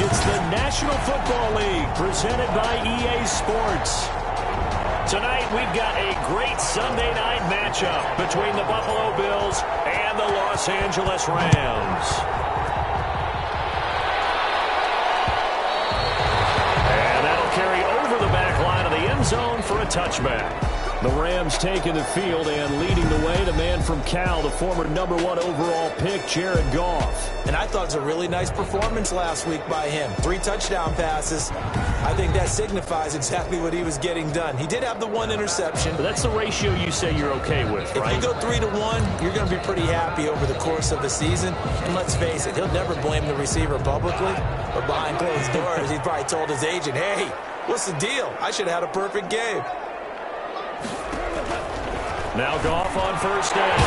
It's the National Football League presented by EA Sports. Tonight, we've got a great Sunday night matchup between the Buffalo Bills and the Los Angeles Rams. And that'll carry over the back line of the end zone for a touchback. The Rams taking the field and leading the way. The man from Cal, the former #1 overall pick, Jared Goff. And I thought it was a really nice performance last week by him. 3 touchdown passes. I think that signifies exactly what he was getting done. He did have the 1 interception. But that's the ratio you say you're okay with, right? If you go 3-1, you're going to be pretty happy over the course of the season. And let's face it, he'll never blame the receiver publicly. But behind closed doors, he probably told his agent, hey, what's the deal? I should have had a perfect game. Now Goff on first down.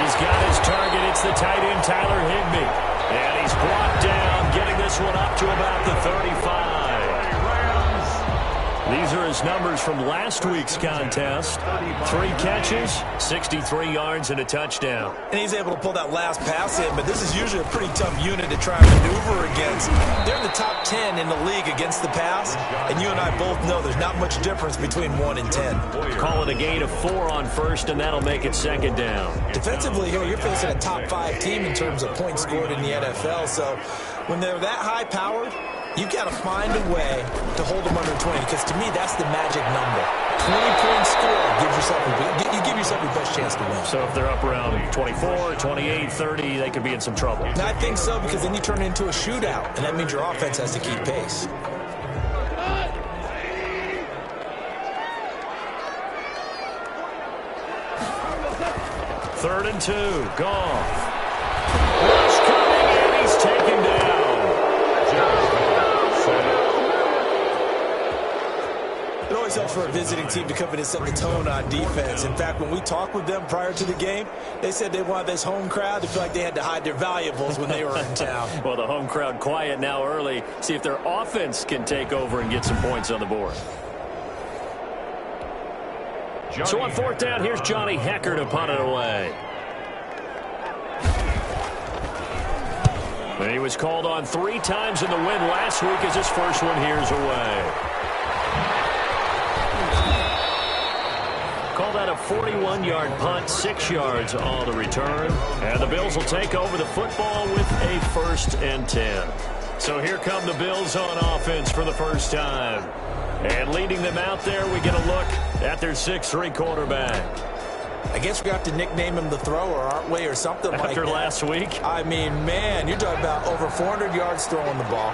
He's got his target. It's the tight end, Tyler Higbee. And he's brought down, getting this one up to about the 35. These are his numbers from last week's contest. 3 catches, 63 yards, and a touchdown. And he's able to pull that last pass in, but this is usually a pretty tough unit to try and maneuver against. They're in the top 10 in the league against the pass, and you and I both know there's not much difference between 1 and 10. Call it a gain of 4 on first, and that'll make it second down. Defensively here, you're facing a top 5 team in terms of points scored in the NFL, so when they're that high-powered, you've got to find a way to hold them under 20, because to me, that's the magic number. 20-point score you give yourself your best chance to win. So if they're up around 24, 28, 30, they could be in some trouble. And I think so, because then you turn it into a shootout, and that means your offense has to keep pace. Third and 2, Goff. Rush coming, and he's taken down. It always helps for a visiting team to come in and set the tone on defense. In fact, when we talked with them prior to the game, they said they wanted this home crowd to feel like they had to hide their valuables when they were in town. Well, the home crowd quiet now early. See if their offense can take over and get some points on the board. So on 4th down, here's Johnny Hecker to punt it away. And he was called on 3 times in the win last week as his first one here's away. Call that a 41-yard punt, 6 yards on the return. And the Bills will take over the football with a 1st and 10. So here come the Bills on offense for the first time. And leading them out there, we get a look at their 6'3" quarterback. I guess we have to nickname him the thrower, aren't we, or something like that. After last week? I mean, man, you're talking about over 400 yards throwing the ball.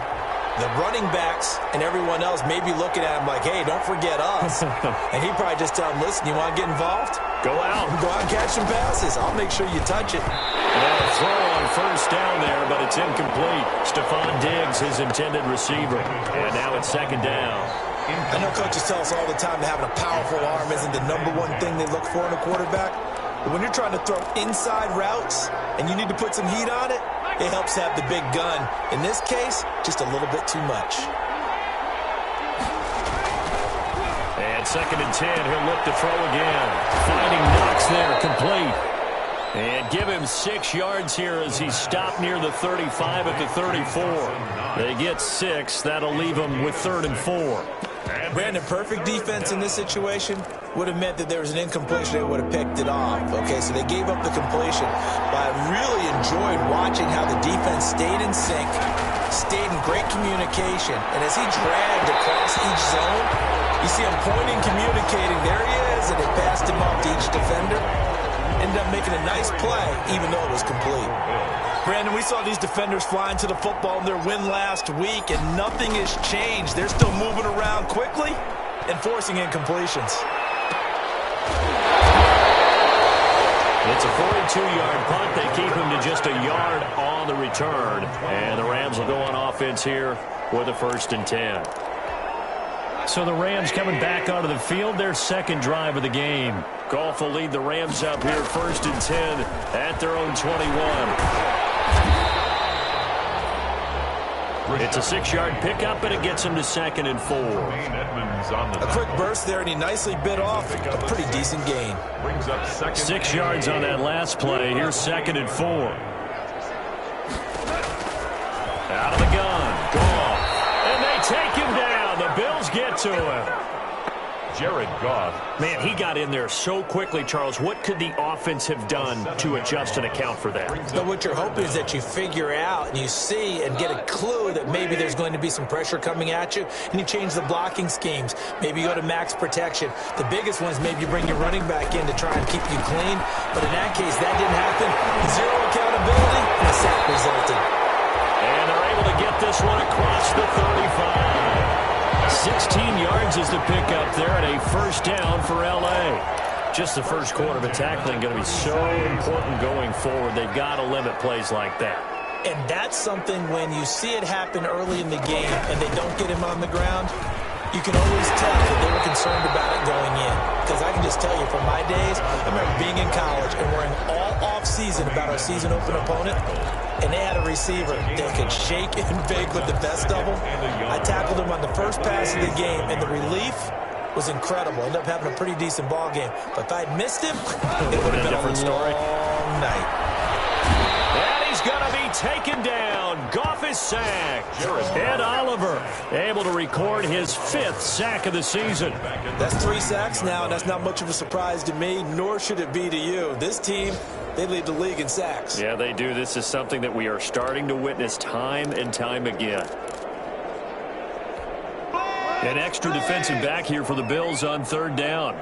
The running backs and everyone else may be looking at him like, hey, don't forget us. And he'd probably just tell him, listen, you want to get involved? Go out. Go out and catch some passes. I'll make sure you touch it. Now a throw on first down there, but it's incomplete. Stephon Diggs, his intended receiver. And now it's 2nd down. I know coaches tell us all the time that having a powerful arm isn't the #1 thing they look for in a quarterback. But when you're trying to throw inside routes and you need to put some heat on it, it helps have the big gun. In this case, just a little bit too much. And 2nd and 10, he'll look to throw again. Finding Knox there, complete. And give him 6 yards here as he stopped near the 35 at the 34. They get 6. That'll leave them with 3rd and 4. Brandon, perfect defense in this situation would have meant that there was an incompletion. They would have picked it off. Okay, so they gave up the completion. But I really enjoyed watching how the defense stayed in sync, stayed in great communication. And as he dragged across each zone, you see him pointing, communicating. There he is, and they passed him off to each defender. Ended up making a nice play, even though it was complete. Brandon, we saw these defenders flying to the football in their win last week, and nothing has changed. They're still moving around quickly and forcing incompletions. It's a 42-yard punt. They keep him to just a yard on the return. And the Rams will go on offense here with a 1st and 10. So the Rams coming back onto the field, their 2nd drive of the game. Goff will lead the Rams up here 1st and 10 at their own 21. It's a 6-yard pickup, and it gets him to 2nd and 4. A quick burst there, and he nicely bit off a pretty decent gain. 6 yards on that last play. Here's 2nd and 4. Out of the gun. Goff. to him. Jared Goff. Man, he got in there so quickly, Charles. What could the offense have done to adjust and account for that? But what you're hoping is that you figure out and you see and get a clue that maybe there's going to be some pressure coming at you, and you change the blocking schemes. Maybe you go to max protection. The biggest one is maybe you bring your running back in to try and keep you clean. But in that case, that didn't happen. Zero accountability, and a sack resulted. And they're able to get this one across the 35. 16 yards is the pickup there at a first down for L.A. Just the first quarter of tackling going to be so important going forward. They've got to limit plays like that. And that's something when you see it happen early in the game and they don't get him on the ground, you can always tell that they were concerned about it going in. Because I can just tell you from my days, I remember being in college and worrying all off-season about our season open opponent, and they had a receiver that could shake and bake with the best of them. I tackled him on the first pass of the game, and the relief was incredible. Ended up having a pretty decent ball game. But if I'd missed him, it would have been a different story. Long night. And he's going to be taken down. Goff is sacked. Ed Oliver able to record his 5th sack of the season. That's 3 sacks now, and that's not much of a surprise to me, nor should it be to you. This team, they lead the league in sacks. Yeah, they do. This is something that we are starting to witness time and time again. An extra defensive back here for the Bills on 3rd down.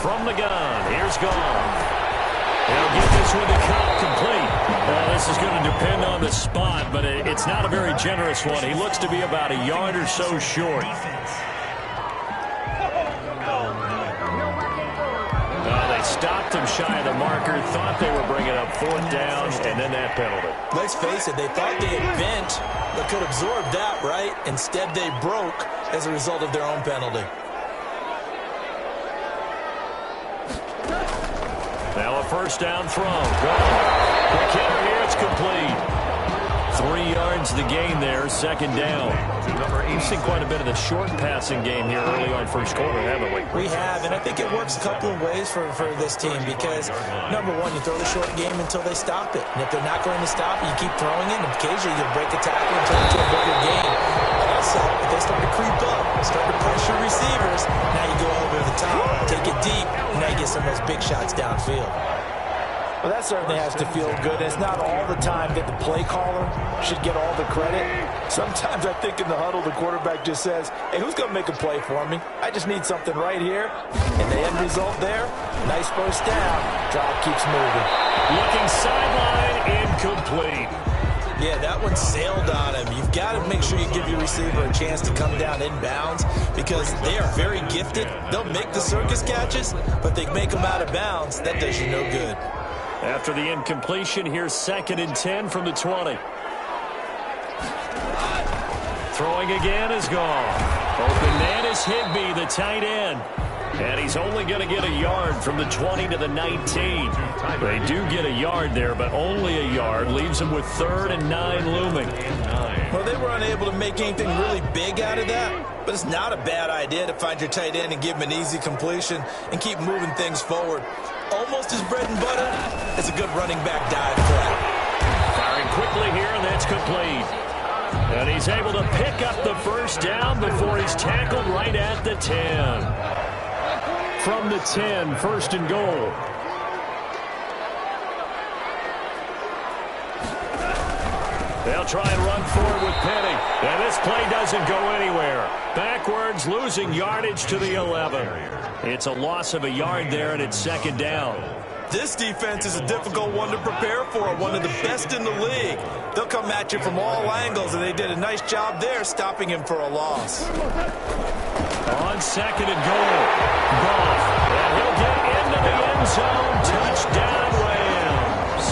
From the gun, here's Goff. They'll get this one to Cobb complete. Well, this is going to depend on the spot, but it's not a very generous one. He looks to be about a yard or so short. They stopped him shy of the marker, thought they were bringing up 4th down, and then that penalty. Let's face it, they thought they had bent, but could absorb that, right? Instead, they broke as a result of their own penalty. Now a first down throw. Quick hitter here, it's complete. 3 yards the gain there, 2nd down. We've seen quite a bit of the short passing game here early on first quarter, haven't we? We have, and I think it works a couple of ways for this team because, number one, you throw the short game until they stop it. And if they're not going to stop it, you keep throwing it, and occasionally you'll break a tackle and turn it to a bigger game. Also, if they start to creep up, start to pressure receivers, now you go over the top, take it deep, and now you get some of those big shots downfield. Well, that certainly has to feel good. It's not all the time that the play caller should get all the credit. Sometimes I think in the huddle, the quarterback just says, hey, who's going to make a play for me? I just need something right here. And the end result there, nice first down. Drive keeps moving. Looking sideline, incomplete. Yeah, that one sailed on him. You've got to make sure you give your receiver a chance to come down inbounds because they are very gifted. They'll make the circus catches, but they make them out of bounds. That does you no good. After the incompletion, here's 2nd and 10 from the 20. Throwing again is Goff. Open man is Higbee, the tight end. And he's only going to get a yard from the 20 to the 19. They do get a yard there, but only a yard. Leaves them with 3rd and 9 looming. Well, they were unable to make anything really big out of that, but it's not a bad idea to find your tight end and give him an easy completion and keep moving things forward. Almost his bread and butter. It's a good running back dive play. Firing quickly here, and that's complete. And he's able to pick up the first down before he's tackled right at the 10. From the 10, 1st and goal. They'll try and run forward with Penny. And this play doesn't go anywhere. Backwards, losing yardage to the 11. It's a loss of a yard there, and it's 2nd down. This defense is a difficult one to prepare for, one of the best in the league. They'll come at you from all angles, and they did a nice job there stopping him for a loss. On 2nd and goal, Goff, and he'll get into the end zone. Touchdown, Rams.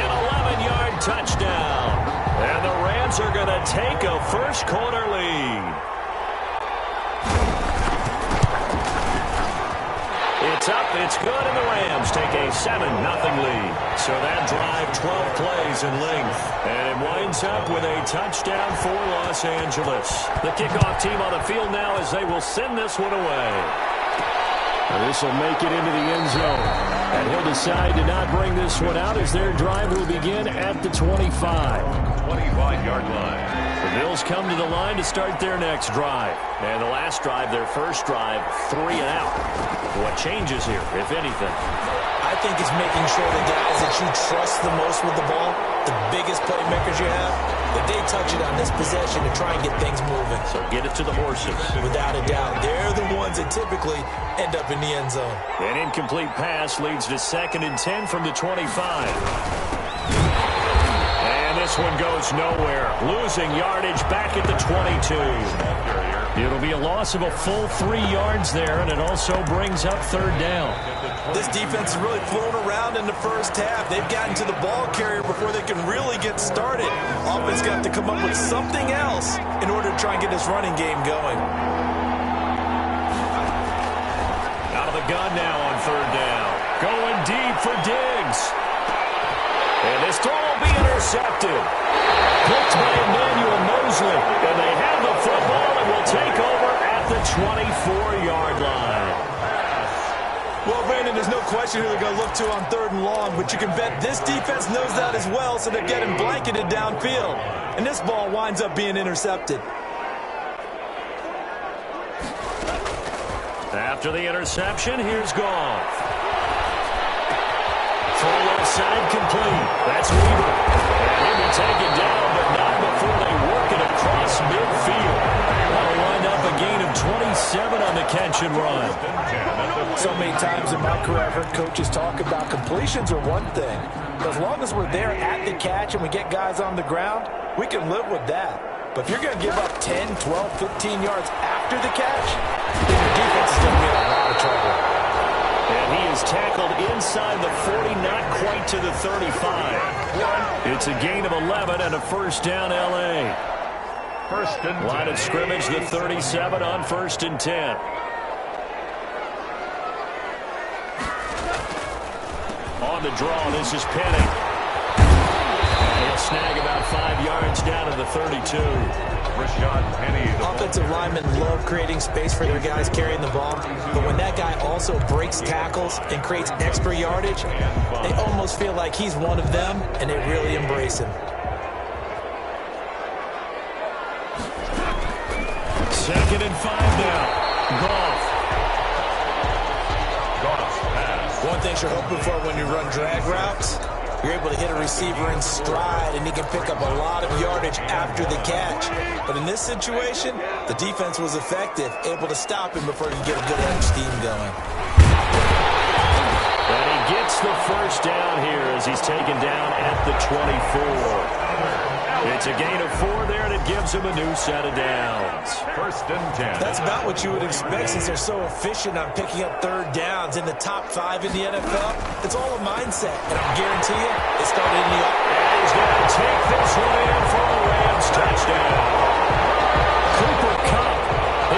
An 11-yard touchdown. And the Rams are going to take a first quarter lead. It's up, it's good, and the Rams take a 7-0 lead. So that drive, 12 plays in length. And it winds up with a touchdown for Los Angeles. The kickoff team on the field now as they will send this one away. This will make it into the end zone. And he'll decide to not bring this one out as their drive will begin at the 25. 25-yard line. The Bills come to the line to start their next drive. And the last drive, their first drive, 3 and out. What changes here, if anything? I think it's making sure the guys that you trust the most with the ball, the biggest playmakers you have, that they touch it on this possession to try and get things moving. So get it to the horses. Without a doubt, they're the ones that typically end up in the end zone. An incomplete pass leads to 2nd and 10 from the 25. And this one goes nowhere. Losing yardage back at the 22. It'll be a loss of a full 3 yards there, and it also brings up 3rd down. This defense is really flown around in the first half. They've gotten to the ball carrier before they can really get started. Offense got to come up with something else in order to try and get this running game going. Out of the gun now on 3rd down. Going deep for Diggs. And this throw will be intercepted. Picked by Emmanuel Mosley. And they have the football and will take over at the 24-yard line. Well, Brandon, there's no question who they're going to look to on 3rd and long, but you can bet this defense knows that as well, so they're getting blanketed downfield. And this ball winds up being intercepted. After the interception, here's Goff. Throw left side complete. That's Weaver. And he will take it down, but not before they work it across midfield. That'll wind up a gain of 27 on the catch and run. So many times in my career, I've heard coaches talk about completions are one thing. But as long as we're there at the catch and we get guys on the ground, we can live with that. But if you're going to give up 10, 12, 15 yards after the catch, then your defense is going to be in a lot of trouble. And he is tackled inside the 40, not quite to the 35. It's a gain of 11 and a 1st down, L.A. Line of scrimmage, the 37 on 1st and 10. On the draw, this is Penny. He'll snag about 5 yards down to the 32. Rashad Penny. Offensive linemen love creating space for their guys carrying the ball, but when that guy also breaks tackles and creates extra yardage, they almost feel like he's one of them, and they really embrace him. 2nd and 5 now. Goff. One thing you're hoping for when you run drag routes, you're able to hit a receiver in stride, and he can pick up a lot of yardage after the catch. But in this situation, the defense was effective, able to stop him before he could get a good edge scheme going. And he gets the 1st down here as he's taken down at the 24. It's a gain of 4 there, and it gives him a new set of downs. 1st and 10. That's about what you would expect since they're so efficient on picking up 3rd downs in the top 5 in the NFL. It's all a mindset, and I guarantee you, it started in the offense. And he's going to take this one in for a Rams touchdown. Cooper Kupp,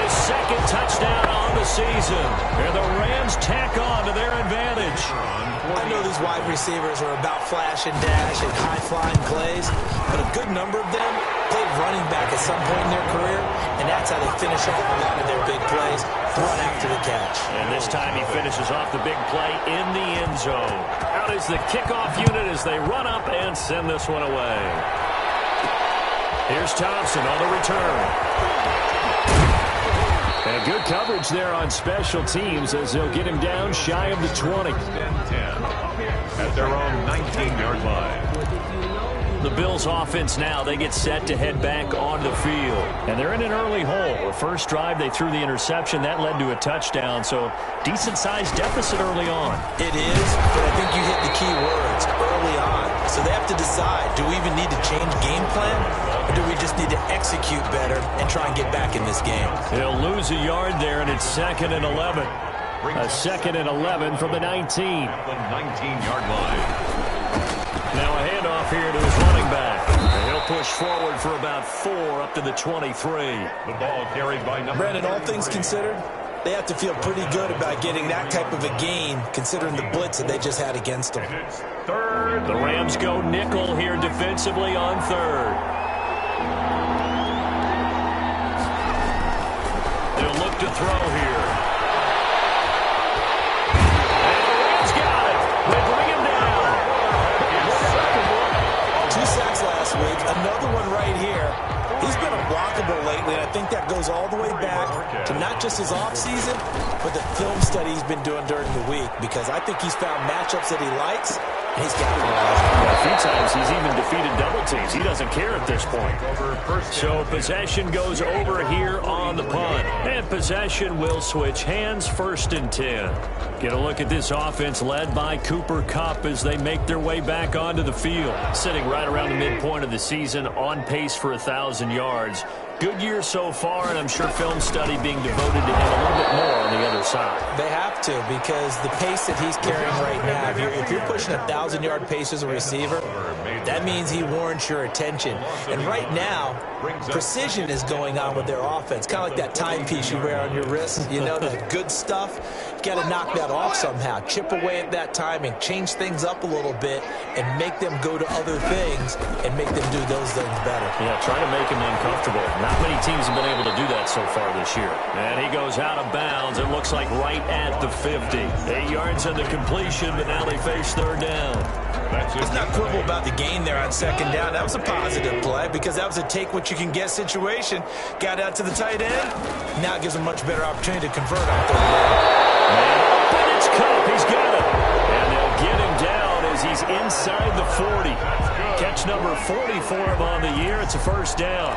his 2nd touchdown on the season. And the Rams tack on to their advantage. I know these wide receivers are about flash and dash and high-flying plays, but a good number of them played running back at some point in their career, and that's how they finish off a lot of their big plays, run after the catch. And this time he finishes off the big play in the end zone. Out is the kickoff unit as they run up and send this one away. Here's Thompson on the return. And good coverage there on special teams as they'll get him down shy of the 20. 10 at their own 19-yard line. The Bills offense now, they get set to head back on the field. And they're in an early hole. The first drive, they threw the interception. That led to a touchdown, so decent-sized deficit early on. It is, but I think you hit the key words, early on. So they have to decide, do we even need to change game plan, or do we just need to execute better and try and get back in this game? They'll lose a yard there, and it's 2nd and 11. A 2nd and 11 from the 19. The 19-yard line. Now a handoff here to his running back. And he'll push forward for about 4 up to the 23. The ball carried by number. Brandon, all things considered, they have to feel pretty good about getting that type of a gain, considering the blitz that they just had against them. It's 3rd. The Rams go nickel here defensively on 3rd. They'll look to throw here. And the Rams got it. think that goes all the way back to not just his offseason, but the film study he's been doing during the week, because I think he's found matchups that he likes, and he's capitalized. A few times he's even defeated double teams. He doesn't care at this point. So possession goes over here on the punt. And possession will switch hands, 1st and 10. Get a look at this offense led by Cooper Kupp as they make their way back onto the field. Sitting right around the midpoint of the season, on pace for 1,000 yards. Good year so far, and I'm sure film study being devoted to him a little bit more on the other side. They have to, because the pace that he's carrying right now, if you're pushing 1,000-yard pace as a receiver, that means he warrants your attention. And right now, precision is going on with their offense. Kind of like that timepiece you wear on your wrist. You know, that good stuff. You got to knock that off somehow. Chip away at that timing. Change things up a little bit and make them go to other things and make them do those things better. Yeah, trying to make him uncomfortable. Not many teams have been able to do that so far this year. And he goes out of bounds. It looks like right at the 50. 8 yards on the completion, but now they face 3rd down. Let's not quibble about the gain there on 2nd down. That was a positive play, because that was a take-what-you-can-get situation. Got out to the tight end. Now it gives him a much better opportunity to convert on 3rd down. Man open, it's Kupp. He's got it. And they'll get him down as he's inside the 40. Catch number 40 for him on the year. It's a 1st down.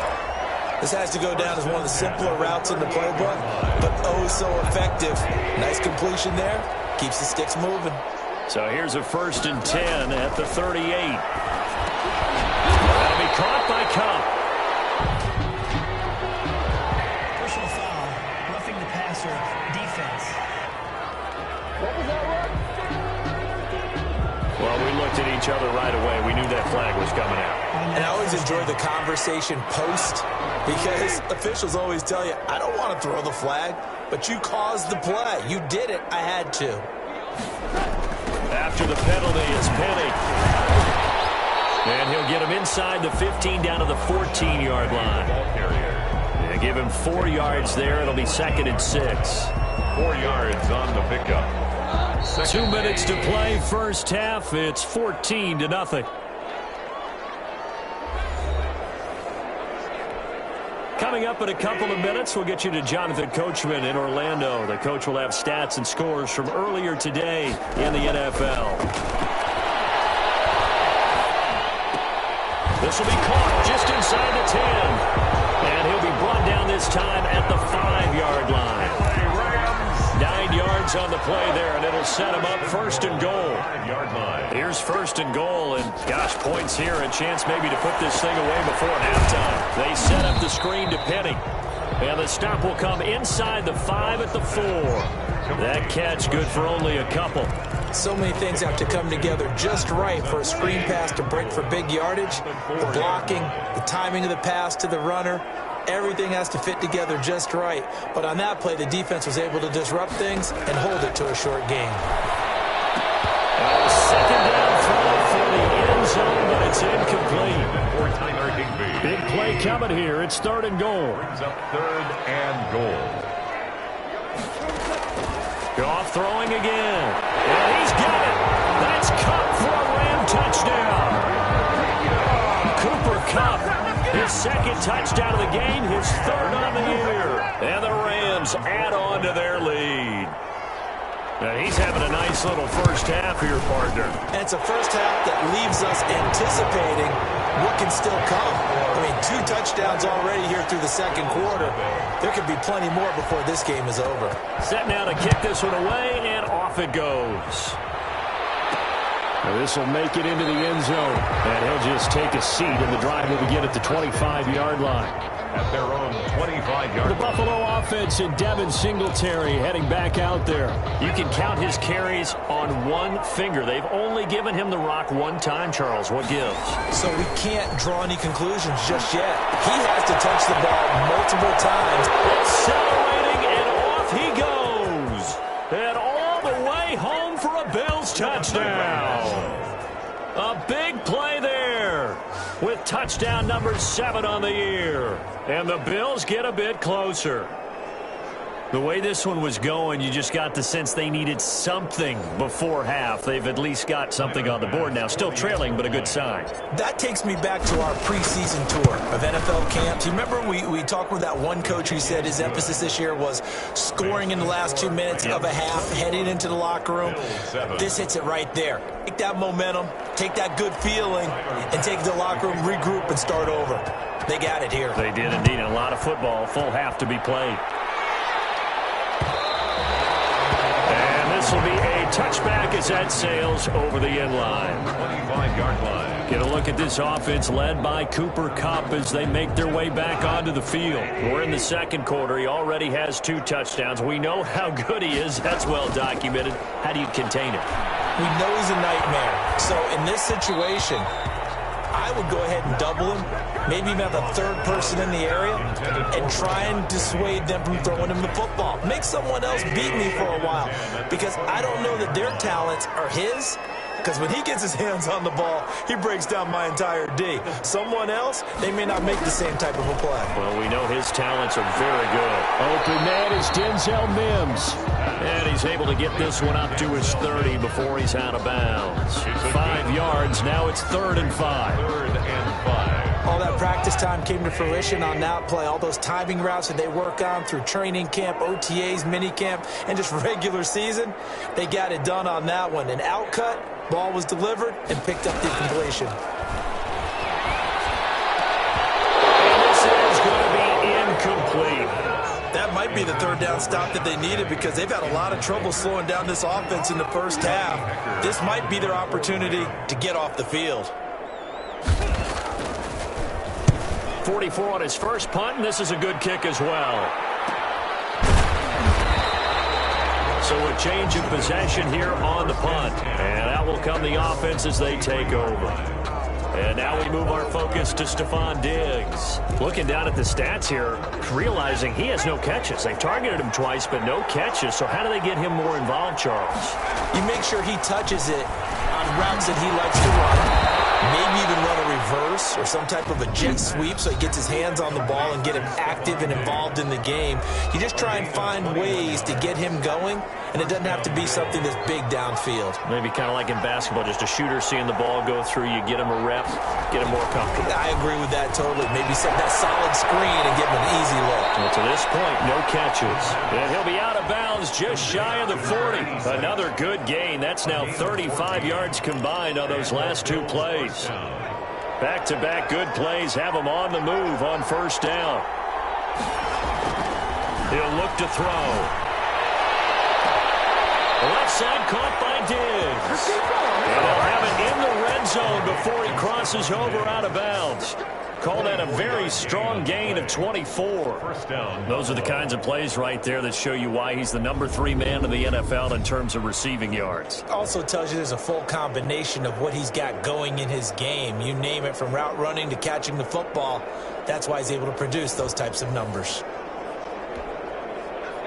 This has to go down as one of the simpler routes in the playbook, but oh so effective. Nice completion there. Keeps the sticks moving. So here's a 1st and 10 at the 38. That'll be caught by Kupp. Personal foul, roughing the passer, defense. Well, we looked at each other right away. We knew that flag was coming out. And I always enjoy the conversation post, because officials always tell you, I don't want to throw the flag, but you caused the play. You did it. I had to. After the penalty, it's Penny. And he'll get him inside the 15 down to the 14-yard line. And give him 4 yards there. It'll be 2nd and 6. 4 yards on the pickup. 2 minutes to play, 1st half. It's 14-0. Coming up in a couple of minutes, we'll get you to Jonathan Coachman in Orlando. The coach will have stats and scores from earlier today in the NFL. This will be caught just inside the 10. And he'll be brought down this time at the 5-yard line. 9 yards on the play there, and it'll set him up 1st and goal. 5-yard line. Here's 1st and goal, and gosh, points here. A chance maybe to put this thing away before halftime. They set up the screen to Penny. And the stop will come inside the 5 at the 4. That catch good for only a couple. So many things have to come together just right for a screen pass to break for big yardage. The blocking, the timing of the pass to the runner. Everything has to fit together just right. But on that play, the defense was able to disrupt things and hold it to a short game. 2nd down throw for the end zone, but it's incomplete. Big play coming here. It's 3rd and goal. Brings up 3rd and goal. Goff throwing again. And he's got it. That's Kupp for a Ram touchdown. Cooper Kupp. His 2nd touchdown of the game, his 3rd on the year. And the Rams add on to their lead. Now he's having a nice little 1st half here, partner. And it's a 1st half that leaves us anticipating what can still come. I mean, 2 touchdowns already here through the 2nd quarter. There could be plenty more before this game is over. Set now to kick this one away, and off it goes. This will make it into the end zone, and he'll just take a seat, and the drive will begin at the 25-yard line. At their own 25-yard The Buffalo offense and Devin Singletary heading back out there. You can count his carries on one finger. They've only given him the rock one time, Charles. What gives? So we can't draw any conclusions just yet. He has to touch the ball multiple times. Accelerating, and off he goes. And all the way home for a Bills touchdown. A big play there with touchdown number 7 on the year. And the Bills get a bit closer. The way this one was going, you just got the sense they needed something before half. They've at least got something on the board now. Still trailing, but a good sign. That takes me back to our preseason tour of NFL camps. You remember we talked with that one coach who said his emphasis this year was scoring in the last 2 minutes of a half, heading into the locker room. This hits it right there. Take that momentum, take that good feeling, and take it to the locker room, regroup, and start over. They got it here. They did indeed. A lot of football, full half to be played. This will be a touchback as that sails over the end line. 25-yard line. Get a look at this offense led by Cooper Kupp as they make their way back onto the field. We're in the second quarter. He already has 2 touchdowns. We know how good he is. That's well documented. How do you contain it? We know he's a nightmare. So in this situation, I would go ahead and double him, maybe even have a third person in the area, and try and dissuade them from throwing him the football. Make someone else beat me for a while, because I don't know that their talents are his, because when he gets his hands on the ball, he breaks down my entire D. Someone else, they may not make the same type of a play. Well, we know his talents are very good. Open man is Denzel Mims. And he's able to get this one up to his 30 before he's out of bounds. 5 yards. Now it's 3rd and 5. 3rd and 5. All that practice time came to fruition on that play. All those timing routes that they work on through training camp, OTAs, minicamp, and just regular season, they got it done on that one. An outcut, ball was delivered, and picked up the completion. And this is going to be incomplete. That might be the 3rd down stop that they needed, because they've had a lot of trouble slowing down this offense in the first half. This might be their opportunity to get off the field. 44 on his first punt, and this is a good kick as well. So a change of possession here on the punt. And out will come the offense as they take over. And now we move our focus to Stephon Diggs. Looking down at the stats here, realizing he has no catches. They've targeted him twice, but no catches. So how do they get him more involved, Charles? You make sure he touches it on routes that he likes to run. Maybe even run a reverse or some type of a jet sweep so he gets his hands on the ball and get him active and involved in the game. You just try and find ways to get him going, and it doesn't have to be something that's big downfield. Maybe kind of like in basketball, just a shooter seeing the ball go through. You get him a rep, get him more comfortable. I agree with that totally. Maybe set that solid screen and give him an easy look. Well, to this point, no catches. And he'll be out of bounds just shy of the 40. Another good gain. That's now 35 yards combined on those last 2 plays. Back-to-back good plays have him on the move on 1st down. He'll look to throw. Left side caught by Diggs. And they'll have it in the red zone before he crosses over out of bounds. Call that a very strong gain of 24. First down. Those are the kinds of plays right there that show you why he's the number 3 man in the NFL in terms of receiving yards. Also tells you there's a full combination of what he's got going in his game. You name it, from route running to catching the football. That's why he's able to produce those types of numbers.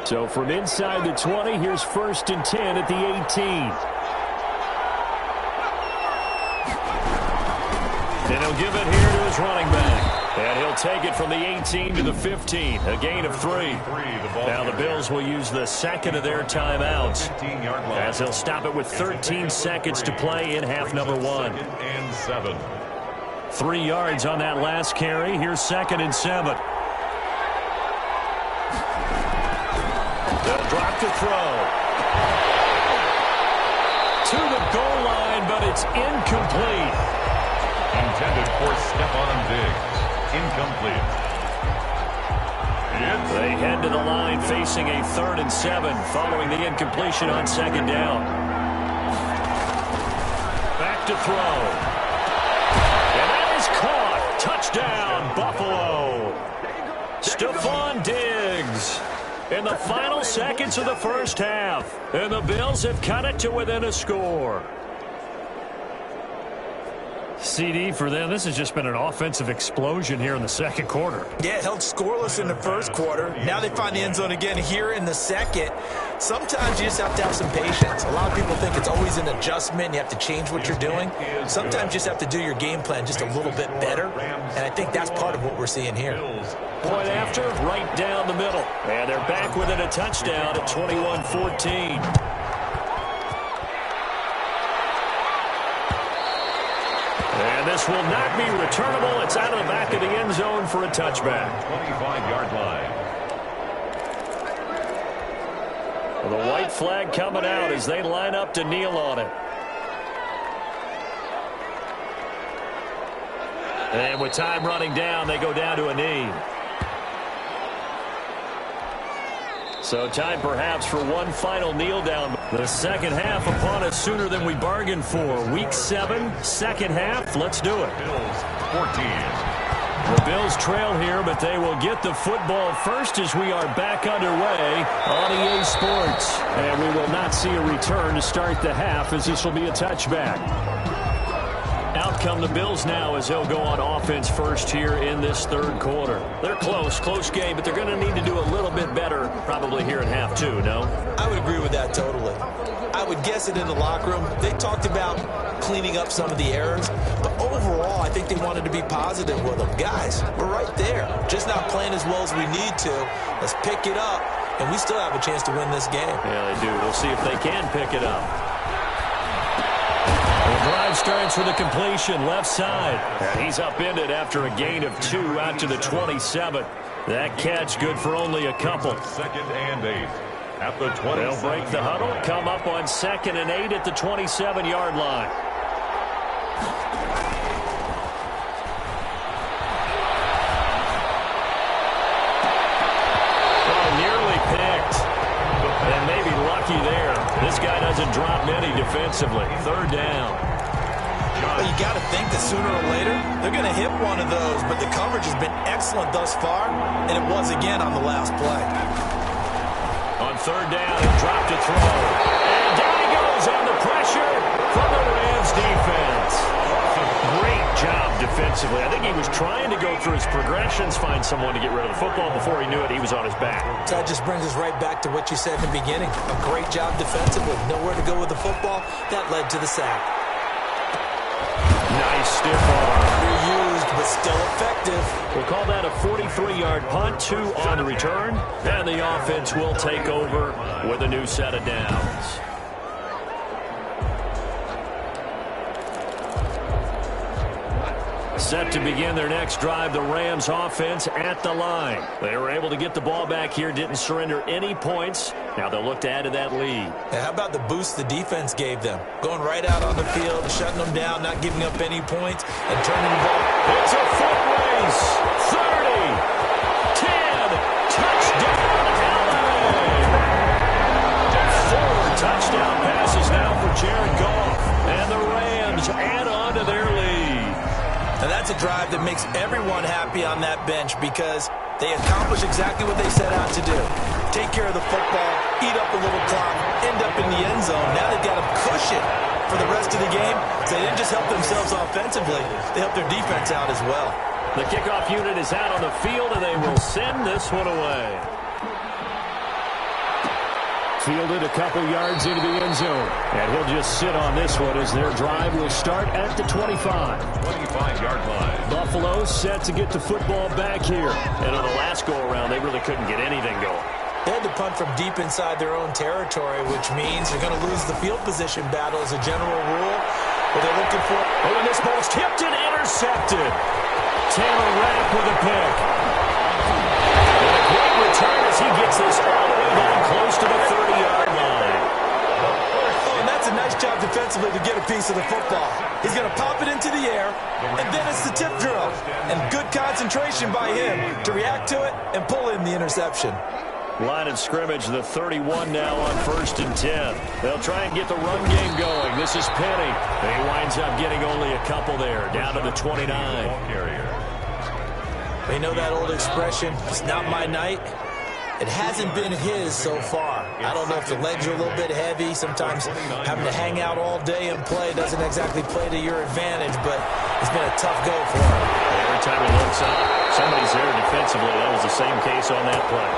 So from inside the 20, here's 1st and 10 at the 18. And he'll give it here to his running back. And he'll take it from the 18 to the 15. A gain of 3. Now the Bills will use the second of their timeouts, as they'll stop it with 13 seconds to play in half number 1. 2nd and 7. 3 yards on that last carry. Here's 2nd and 7. They'll drop to throw. To the goal line, but it's incomplete. Intended for Stephon Diggs. Incomplete. They head to the line facing a 3rd and 7 following the incompletion on 2nd down. Back to throw. And that is caught. Touchdown, Buffalo. Stephon Diggs in the final seconds of the first half. And the Bills have cut it to within a score. CD for them. This has just been an offensive explosion here in the second quarter. Yeah, held scoreless in the first quarter. Now they find the end zone again here in the second. Sometimes you just have to have some patience. A lot of people think it's always an adjustment. You have to change what you're doing. Sometimes you just have to do your game plan just a little bit better. And I think that's part of what we're seeing here. Point after, right down the middle. And they're back within a touchdown at 21-14. And this will not be returnable. It's out of the back of the end zone for a touchback. 25-yard line. The white flag coming out as they line up to kneel on it. And with time running down, they go down to a knee. So time perhaps for one final kneel down. The second half upon us sooner than we bargained for. Week 7, second half. Let's do it. Bills 14. The Bills trail here, but they will get the football first as we are back underway on EA Sports. And we will not see a return to start the half as this will be a touchback. Out come the Bills now as they'll go on offense first here in this third quarter. They're close game, but they're going to need to do a little bit better probably here in half two, no? I would agree with that totally. I would guess it in the locker room. They talked about cleaning up some of the errors, but overall I think they wanted to be positive with them. Guys, we're right there. Just not playing as well as we need to. Let's pick it up, and we still have a chance to win this game. Yeah, they do. We'll see if they can pick it up. The drive starts with a completion left side. And he's upended after a gain of 2 out to the 27. That catch good for only a couple. 2nd and 8 at the 27. They'll break the huddle, come up on 2nd and 8 at the 27-yard line. Oh, nearly picked. And maybe lucky there. This guy doesn't drop many defensively. 3rd down. Well, you got to think that sooner or later they're going to hit one of those, but the coverage has been excellent thus far, and it was again on the last play. On 3rd down, he dropped to throw. And down he goes on the pressure from the Rams defense. Great job defensively. I think he was trying to go through his progressions, find someone to get rid of the football. Before he knew it, he was on his back. So that just brings us right back to what you said in the beginning. A great job defensively. Nowhere to go with the football. That led to the sack. Nice stiff arm. Reused, but still effective. We'll call that a 43-yard punt, 2 on the return. And the offense will take over with a new set of downs. Set to begin their next drive, the Rams offense at the line. They were able to get the ball back here, didn't surrender any points. Now they'll look to add to that lead. And how about the boost the defense gave them? Going right out on the field, shutting them down, not giving up any points, and turning the ball. It's a foot race. 30, 10, touchdown, LA. 4 touchdown passes now for Jared Goff. And the Rams add on to their lead. And that's a drive that makes everyone happy on that bench because they accomplish exactly what they set out to do. Take care of the football, eat up a little clock, end up in the end zone. Now they've got a cushion for the rest of the game. So they didn't just help themselves offensively, they helped their defense out as well. The kickoff unit is out on the field, and they will send this one away. Fielded a couple yards into the end zone. And he'll just sit on this one as their drive will start at the 25. 25-yard line. Buffalo set to get the football back here. And on the last go-around, they really couldn't get anything going. They had to punt from deep inside their own territory, which means you're going to lose the field position battle as a general rule. What they're looking for. Oh, and this ball's tipped and intercepted. Taylor Rapp with a pick. And a great return as he gets this all the way down close to the 30-yard line. Oh, and that's a nice job defensively to get a piece of the football. He's going to pop it into the air, and then it's the tip drill. And good concentration by him to react to it and pull in the interception. Line of scrimmage, the 31 now on 1st and 10. They'll try and get the run game going. This is Penny. And he winds up getting only a couple there, down to the 29. We know that old expression, it's not my night. It hasn't been his so far. I don't know if the legs are a little bit heavy. Sometimes having to hang out all day and play doesn't exactly play to your advantage, but It's been a tough go for him. Every time he looks up, somebody's there defensively. That was the same case on that play.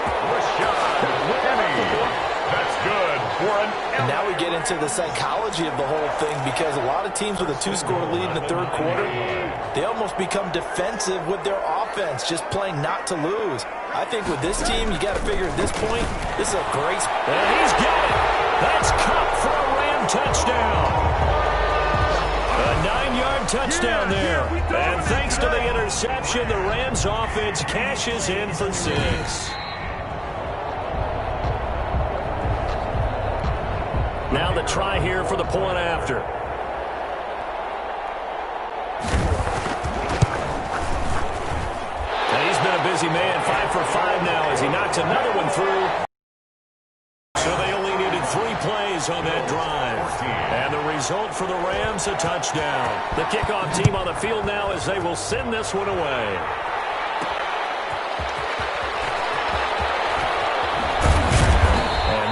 That's good for an And now we get into the psychology of the whole thing, because a lot of teams with a 2-score lead in the third quarter, they almost become defensive with their offense, just playing not to lose. I think with this team, you got to figure at this point, this is a great... And he's got it. That's Cup for a Ram touchdown. A 9-yard touchdown there. And thanks to the interception, the Rams offense cashes in for 6. Now the try here for the point after. And he's been a busy man, 5 for 5 now as he knocks another one through. So they only needed 3 plays on that drive. And the result for the Rams, a touchdown. The kickoff team on the field now as they will send this one away.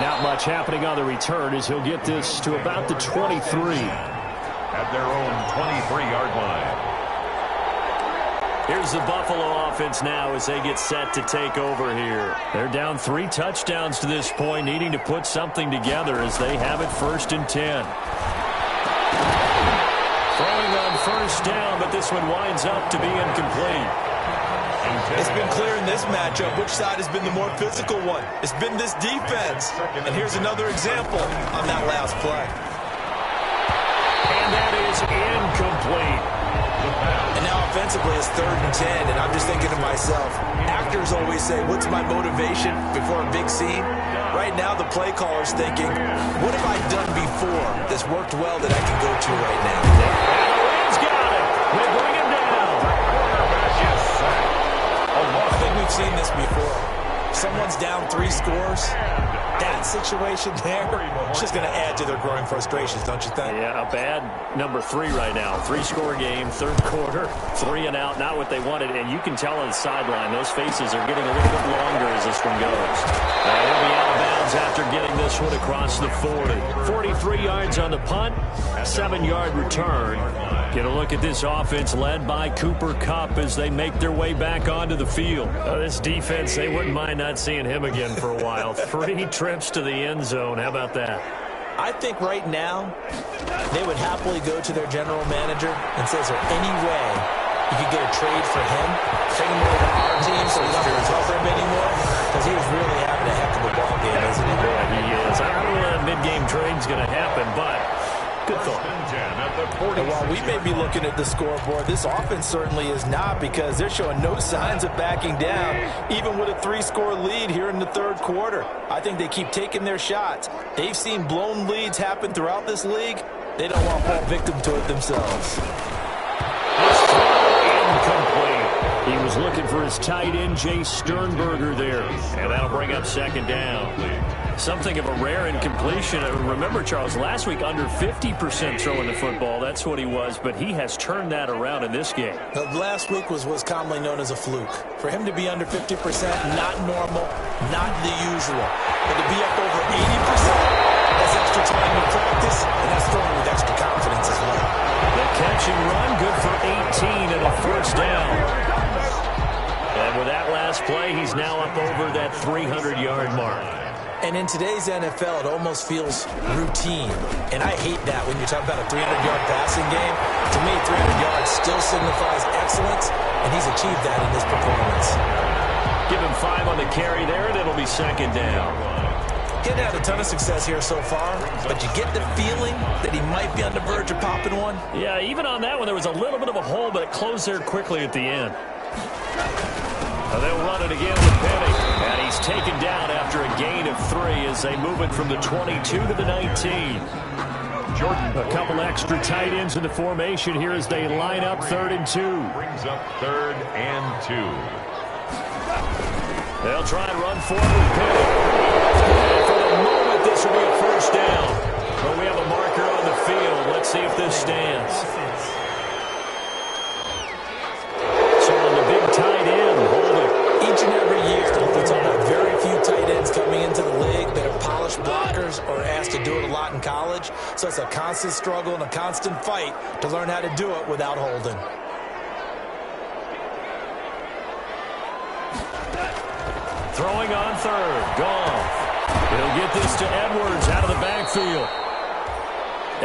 Not much happening on the return as he'll get this to about the 23. At their own 23-yard line. Here's the Buffalo offense now as they get set to take over here. They're down 3 touchdowns to this point, needing to put something together as they have it 1st and 10. Throwing on 1st down, but this one winds up to be incomplete. It's been clear in this matchup which side has been the more physical one. It's been this defense. And here's another example on that last play. And that is incomplete. And now offensively it's 3rd and 10, and I'm just thinking to myself, actors always say, what's my motivation before a big scene? Right now the play caller's thinking, what have I done before that's worked well that I can go to right now? And the Rams got it. They bring him down. I think we've seen this before. Someone's down 3 scores. That situation there, it's just going to add to their growing frustrations, don't you think? Yeah, a bad number 3 right now. 3-score game, 3rd quarter, 3 and out, not what they wanted. And you can tell on the sideline, those faces are getting a little bit longer as this one goes. He'll be out of bounds after getting this one across the 40. 43 yards on the punt, 7-yard return. Get a look at this offense led by Cooper Kupp as they make their way back onto the field. This defense, they wouldn't mind not seeing him again for a while. 3 trips to the end zone. How about that? I think right now they would happily go to their general manager and say, is there any way you could get a trade for him? Take him over to our team so we don't have to cover him anymore? Because he was really having a heck of a ball game, isn't he? Yeah, he is. I don't know when a mid-game trade's going to happen, but good thought. And while we may be looking at the scoreboard, this offense certainly is not, because they're showing no signs of backing down, even with a 3-score lead here in the 3rd quarter. I think they keep taking their shots. They've seen blown leads happen throughout this league. They don't want to fall victim to it themselves. Incomplete. He was looking for his tight end, Jay Sternberger there. And that'll bring up 2nd down. Something of a rare incompletion. Remember, Charles, last week under 50% throwing the football. That's what he was, but he has turned that around in this game. Last week was what's commonly known as a fluke. For him to be under 50%, not normal, not the usual. But to be up over 80%, that's extra time in practice, and that's throwing with extra confidence as well. The catch and run, good for 18 and a 1st down. And with that last play, he's now up over that 300-yard mark. And in today's NFL, it almost feels routine. And I hate that when you talk about a 300-yard passing game. To me, 300 yards still signifies excellence, and he's achieved that in this performance. Give him 5 on the carry there, and it'll be 2nd down. He hadn't had a ton of success here so far, but you get the feeling that he might be on the verge of popping one. Yeah, even on that one, there was a little bit of a hole, but it closed there quickly at the end. They'll run it again with Penny. And he's taken down after a gain of 3 as they move it from the 22 to the 19. A couple extra tight ends in the formation here as they line up 3rd and 2. Brings up 3rd and 2. They'll try and run forward with Penny. And for the moment, this will be a 1st down. But we have a marker on the field. Let's see if this stands. So on the big tight end, holding. Each and every year, we talk about very few tight ends coming into the league that are polished blockers or asked to do it a lot in college. So it's a constant struggle and a constant fight to learn how to do it without holding. Throwing on third. Goff. He'll get this to Edwards out of the backfield.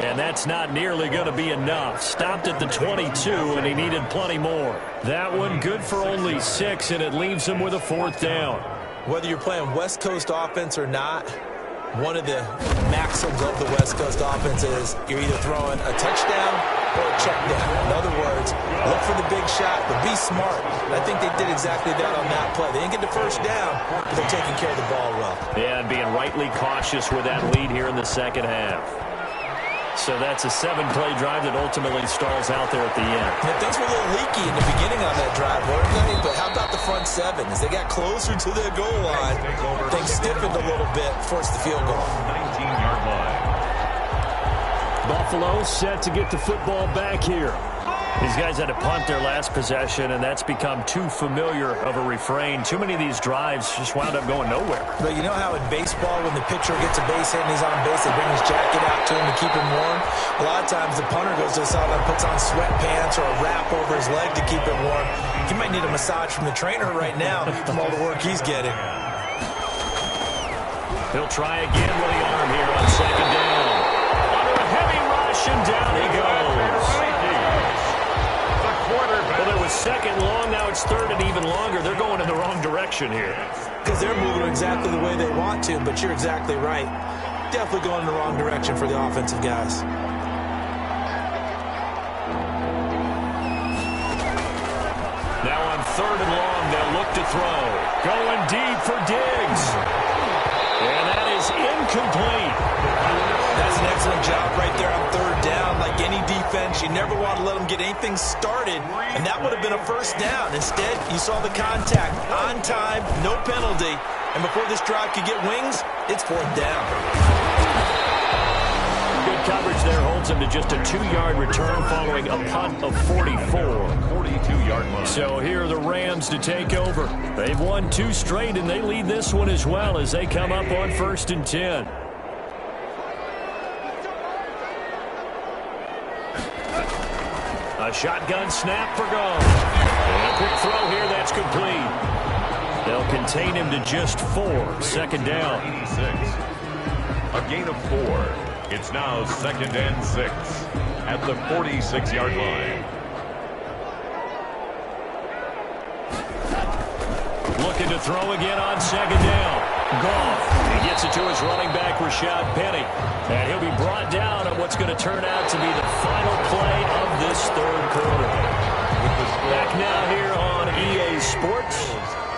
And that's not nearly going to be enough. Stopped at the 22, and he needed plenty more. That one good for only 6, and it leaves him with a 4th down. Whether you're playing West Coast offense or not, one of the maxims of the West Coast offense is you're either throwing a touchdown or a check down. In other words, look for the big shot, but be smart. I think they did exactly that on that play. They didn't get the first down, but they're taking care of the ball well. Yeah, and being rightly cautious with that lead here in the second half. So that's a 7-play drive that ultimately stalls out there at the end. Yeah, things were a little leaky in the beginning on that drive, weren't they? But how about the front 7? As they got closer to their goal line, things stiffened a little bit, forced the field goal. 19-yard line. Buffalo set to get the football back here. These guys had to punt their last possession, and that's become too familiar of a refrain. Too many of these drives just wound up going nowhere. But you know how in baseball, when the pitcher gets a base hit and he's on base, they bring his jacket out to him to keep him warm? A lot of times the punter goes to the sideline, puts on sweatpants or a wrap over his leg to keep it warm. He might need a massage from the trainer right now from all the work he's getting. He'll try again with the arm here on second down. Under a heavy rush, and down he goes. Well, it was second long, now it's third and even longer. They're going in the wrong direction here. Because they're moving exactly the way they want to, but you're exactly right. Definitely going in the wrong direction for the offensive guys. Now on third and long, they'll look to throw. Going deep for Diggs. And that is incomplete. That's an excellent job right there on third down. Like any defense, you never want to let them get anything started, and that would have been a first down. Instead, you saw the contact on time, no penalty, and before this drive could get wings, it's 4th down. Good coverage there holds him to just a 2-yard return following a punt of 44. 42-yard line. So here are the Rams to take over. They've won 2 straight, and they lead this one as well as they come up on 1st and 10. A shotgun snap for Goff. And a quick throw here, that's complete. They'll contain him to just 4. 2nd down. 86. A gain of 4. It's now 2nd and 6 at the 46-yard line. Looking to throw again on 2nd down. Goff. He gets it to his running back, Rashad Penny. And he'll be brought down on what's going to turn out to be the final play of this 3rd quarter. Back now here on EA Sports.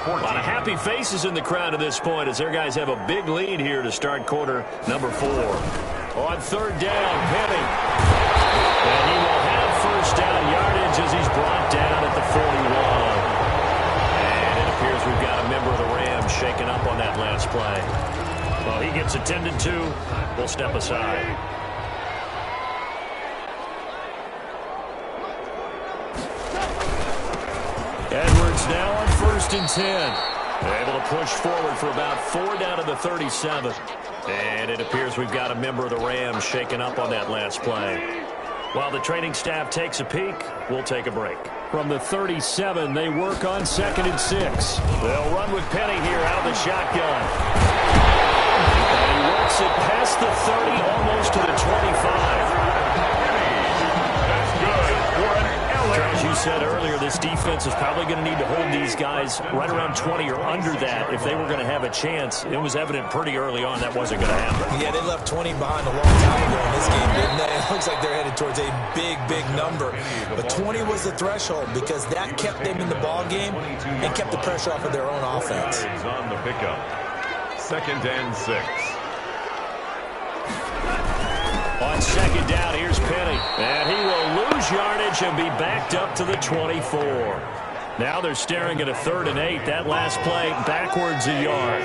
A lot of happy faces in the crowd at this point as their guys have a big lead here to start quarter number 4. On 3rd down, Penny. And he will have first down yardage as he's brought down at the 41. And it appears we've got a member of the Rams shaken up on that last play. Well, he gets attended to. We'll step aside. Edwards now on 1st and 10. Able to push forward for about 4 down to the 37. And it appears we've got a member of the Rams shaken up on that last play. While the training staff takes a peek, we'll take a break. From the 37, they work on 2nd and 6. They'll run with Penny here out of the shotgun. And he works it past the 30, almost to the 25. That's good for an As you said earlier, this defense is probably going to need to hold these guys right around 20 or under that if they were going to have a chance. It was evident pretty early on that wasn't going to happen. Yeah, they left 20 behind a long time ago in this game, didn't they? It looks like they're headed towards a big, big number. But 20 was the threshold because that kept them in the ball game and kept the pressure off of their own offense. on the pickup. 2nd and 6. On 2nd down, here's Penny. And he will lose yardage and be backed up to the 24. Now they're staring at a 3rd and 8. That last play backwards a yard.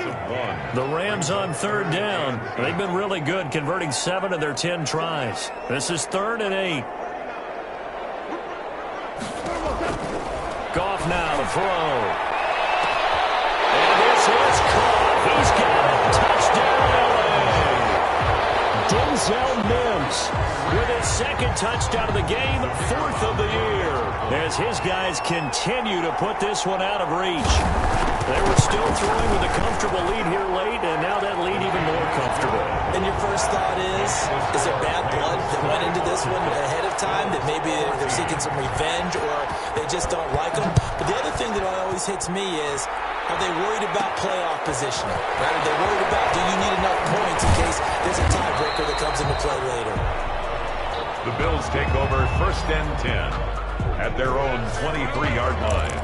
The Rams on 3rd down. They've been really good, converting 7 of their 10 tries. This is 3rd and 8. Goff now to throw. And this is caught. He's got it. Touchdown, LA. Denzel Mims second touchdown of the game, fourth of the year, as his guys continue to put this one out of reach. They were still throwing with a comfortable lead here late, and now that lead even more comfortable. And your first thought is there bad blood that went into this one ahead of time, that maybe they're seeking some revenge or they just don't like them? But the other thing that always hits me is, are they worried about playoff positioning? Right? Are they worried about, do you need enough points in case there's a tiebreaker that comes into play later? The Bills take over first and 10 at their own 23-yard line.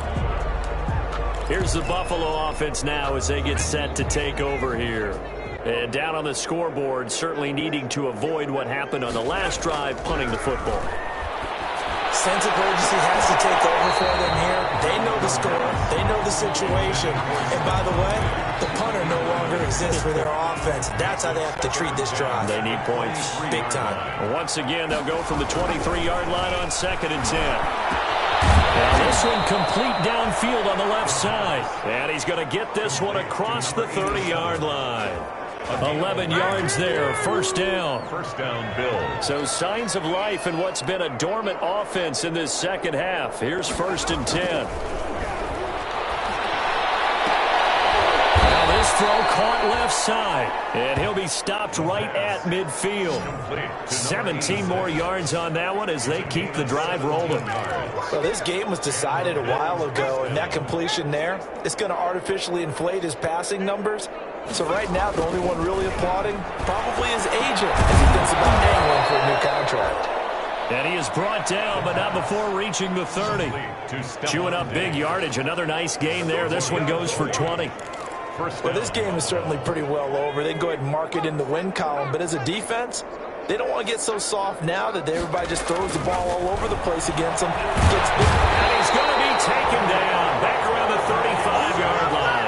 Here's the Buffalo offense now as they get set to take over here. And down on the scoreboard, certainly needing to avoid what happened on the last drive, punting the football. Sense of urgency has to take over for them here. They know the score. They know the situation. And by the way, the punter no longer exists for their offense. That's how they have to treat this drive. They need points. Big time. Once again, they'll go from the 23-yard line on second and 10. Now this one complete downfield on the left side. And he's going to get this one across the 30-yard line. 11 yards there, first down. First down, Bills. So signs of life in what's been a dormant offense in this second half. Here's first and 10. Now this throw caught left side. And he'll be stopped right at midfield. 17 more yards on that one as they keep the drive rolling. Well, this game was decided a while ago, and that completion there, it's going to artificially inflate his passing numbers. So right now, the only one really applauding probably his agent as he thinks about angling for a new contract. And he is brought down, but not before reaching the 30. Chewing up big yardage. Another nice gain there. This one goes for 20. Well, this game is certainly pretty well over. They can go ahead and mark it in the win column. But as a defense, they don't want to get so soft now that everybody just throws the ball all over the place against them. And he's going to be taken down back around the 35-yard line.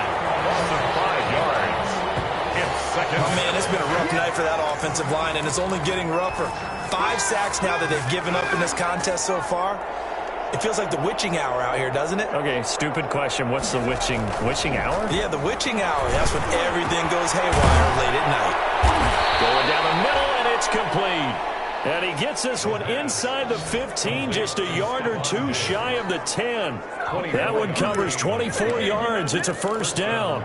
Oh, man, it's been a rough night for that offensive line, and it's only getting rougher. 5 sacks now that they've given up in this contest so far. It feels like the witching hour out here, doesn't it? Okay, stupid question. What's the witching hour? Yeah, the witching hour. That's when everything goes haywire late at night. Going down the middle, and it's complete. And he gets this one inside the 15, just a yard or two shy of the 10. That one covers 24 yards. It's a first down.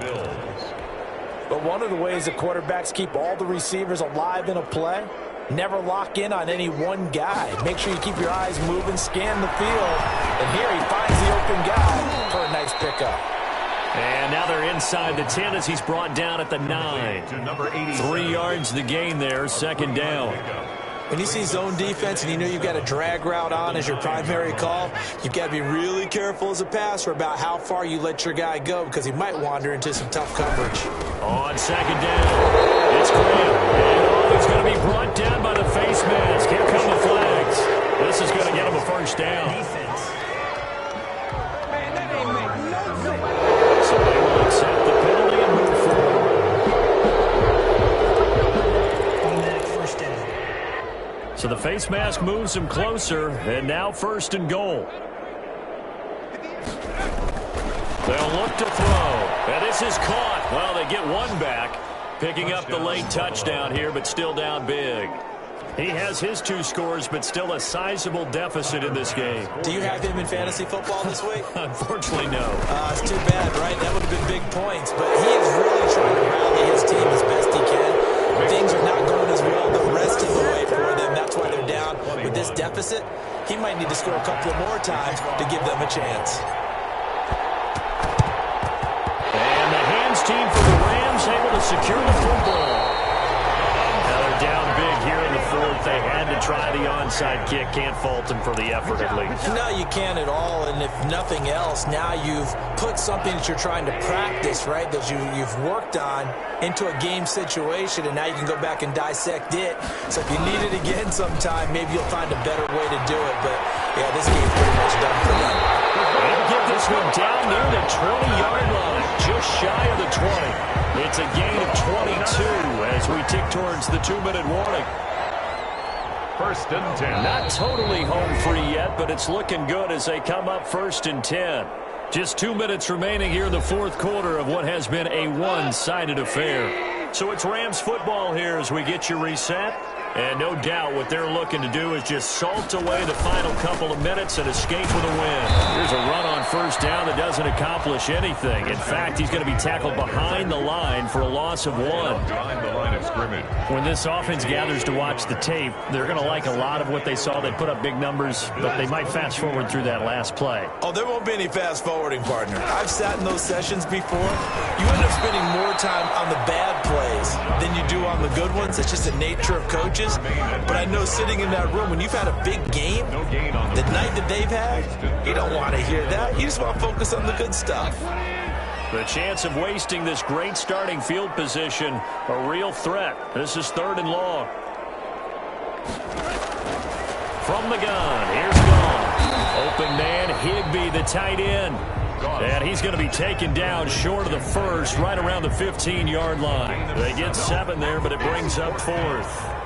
But one of the ways the quarterbacks keep all the receivers alive in a play, never lock in on any one guy. Make sure you keep your eyes moving, scan the field. And here he finds the open guy for a nice pickup. And now they're inside the 10 as he's brought down at the 9. 3 yards the gain there, second down. When you see zone defense and you know you've got a drag route on as your primary call, you've got to be really careful as a passer about how far you let your guy go because he might wander into some tough coverage. On second down, it's Graham. And he's going to be brought down by the face mask. Here come the flags. This is going to get him a first down. So they will accept the penalty and move forward. So the face mask moves him closer, and now first and goal. They'll look to throw, and this is caught. Well, they get one back, picking up the late touchdown here, but still down big. He has his 2 scores, but still a sizable deficit in this game. Do you have him in fantasy football this week? Unfortunately, no. It's too bad, right? That would have been big points, but he is really trying to rally his team as best he can. Things are not going as well the rest of the way for them. That's why they're down. With this deficit, he might need to score a couple of more times to give them a chance. And the hands team for the Rams able to secure the football. Now they're down big here in the 4th. They had to try the onside kick. Can't fault them for the effort at least. No, you can't at all. And if nothing else, now you've put something that you're trying to practice, right, that you've worked on into a game situation, and now you can go back and dissect it. So if you need it again sometime, maybe you'll find a better way to do it. But, yeah, this game's pretty much done for them. They'll get this one down near the 20-yard line, just shy of the 20. It's a gain of 22 as we tick towards the 2-minute warning. First and 10. Not totally home free yet, but it's looking good as they come up first and 10. Just 2 minutes remaining here in the 4th quarter of what has been a one-sided affair. So it's Rams football here as we get you reset. And no doubt what they're looking to do is just salt away the final couple of minutes and escape with a win. Here's a run on first down that doesn't accomplish anything. In fact, he's going to be tackled behind the line for a loss of 1. Behind the line of scrimmage. When this offense gathers to watch the tape, they're going to like a lot of what they saw. They put up big numbers, but they might fast forward through that last play. Oh, there won't be any fast forwarding, partner. I've sat in those sessions before. You end up spending more time on the bad plays than you do on the good ones. It's just the nature of coaches. But I know sitting in that room, when you've had a big game, the night that they've had, you don't want to hear that. You just want to focus on the good stuff. The chance of wasting this great starting field position, a real threat. This is 3rd and long. From the gun, here's Gone. Open man, Higbee, the tight end. And he's going to be taken down short of the first, right around the 15-yard line. They get 7 there, but it brings up 4th.